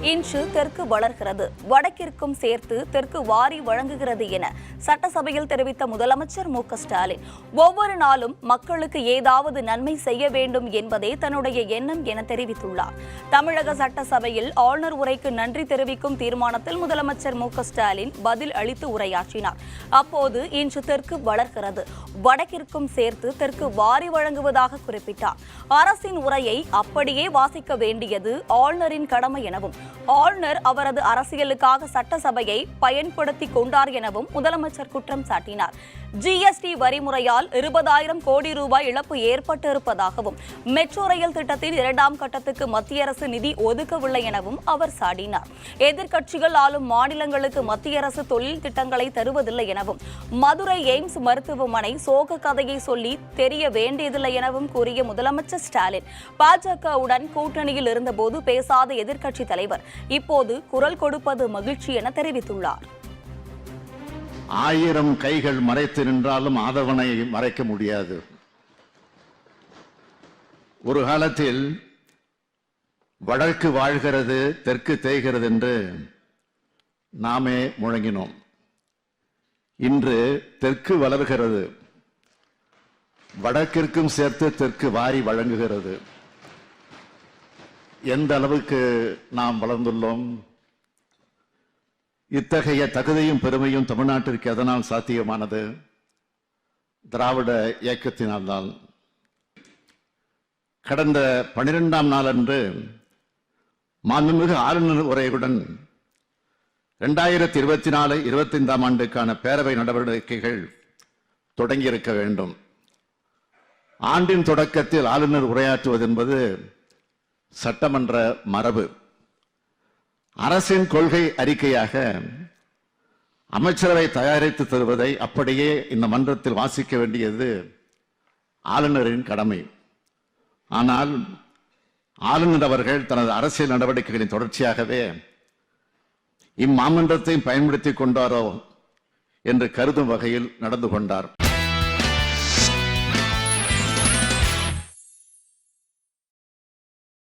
இன்று தெற்கு வளர்கிறது, வடக்கிற்கும் சேர்த்து தெற்கு வாரி வழங்குகிறது என சட்டசபையில் தெரிவித்த முதலமைச்சர் மு க ஸ்டாலின், ஒவ்வொரு நாளும் மக்களுக்கு ஏதாவது நன்மை செய்ய வேண்டும் என்பதே தன்னுடைய எண்ணம் என தெரிவித்துள்ளார். தமிழக சட்டசபையில் ஆளுநர் உரைக்கு நன்றி தெரிவிக்கும் தீர்மானத்தில் முதலமைச்சர் மு க ஸ்டாலின் பதில் அளித்து உரையாற்றினார். அப்போது இன்று தெற்கு வளர்கிறது, வடக்கிற்கும் சேர்த்து தெற்கு வாரி வழங்குவதாக குறிப்பிட்டார். அரசின் உரையை அப்படியே வாசிக்க வேண்டியது ஆளுநரின் கடமை எனவும், ஆளுநர் அவரது அரசியலுக்காக சட்டசபையை பயன்படுத்திக் கொண்டார் எனவும் முதலமைச்சர் குற்றம் சாட்டினார். ஜிஎஸ்டி வரிமுறையால் 20,000 கோடி ரூபாய் இழப்பு ஏற்பட்டிருப்பதாகவும், மெட்ரோ ரயில் திட்டத்தின் 2ஆம் கட்டத்துக்கு மத்திய அரசு நிதி ஒதுக்கவில்லை எனவும் அவர் சாடினார். எதிர்க்கட்சிகள் ஆளும் மாநிலங்களுக்கு மத்திய அரசு தொழில் திட்டங்களை தருவதில்லை எனவும், மதுரை எய்ம்ஸ் மருத்துவமனை சோக கதையை சொல்லி தெரிய வேண்டியதில்லை எனவும் கூறிய முதலமைச்சர் ஸ்டாலின், பாஜகவுடன் கூட்டணியில் இருந்தபோது பேசாத எதிர்க்கட்சித் தலைவர் இப்போது குரல் கொடுப்பது மகிழ்ச்சி என தெரிவித்துள்ளார். 1000 கைகள் மறைத்து நின்றாலும் ஆதவனை மறைக்க முடியாது. ஒரு காலத்தில் வடக்கு வாழ்கிறது, தெற்கு தேய்கிறது என்று நாமே முழங்கினோம். இன்று தெற்கு வளர்கிறது, வடக்கிற்கும் சேர்த்து தெற்கு வாரி வழங்குகிறது. எந்த அளவுக்கு நாம் வளர்ந்துள்ளோம்? இத்தகைய தகுதியும் பெருமையும் தமிழ்நாட்டிற்கு எதனால் சாத்தியமானது? திராவிட இயக்கத்தினால்தான். கடந்த 12ஆம் நாளன்று மாண்புமிகு ஆளுநர் உரையுடன் 2024-25ஆம் ஆண்டுக்கான பேரவை நடவடிக்கைகள் தொடங்கியிருக்க வேண்டும். ஆண்டின் தொடக்கத்தில் ஆளுநர் உரையாற்றுவது என்பது சட்டமன்ற மரபு. அரசின் கொள்கை அறிக்கையாக அமைச்சரவை தயாரித்து தருவதை அப்படியே இந்த மன்றத்தில் வாசிக்க வேண்டியது ஆளுநரின் கடமை. ஆனால் ஆளுநர் அவர்கள் தனது அரசியல் நடவடிக்கைகளின் தொடர்ச்சியாகவே இம்மாமன்றத்தை பயன்படுத்திக் கொண்டாரோ என்று கருதும் வகையில் நடந்து கொண்டார்.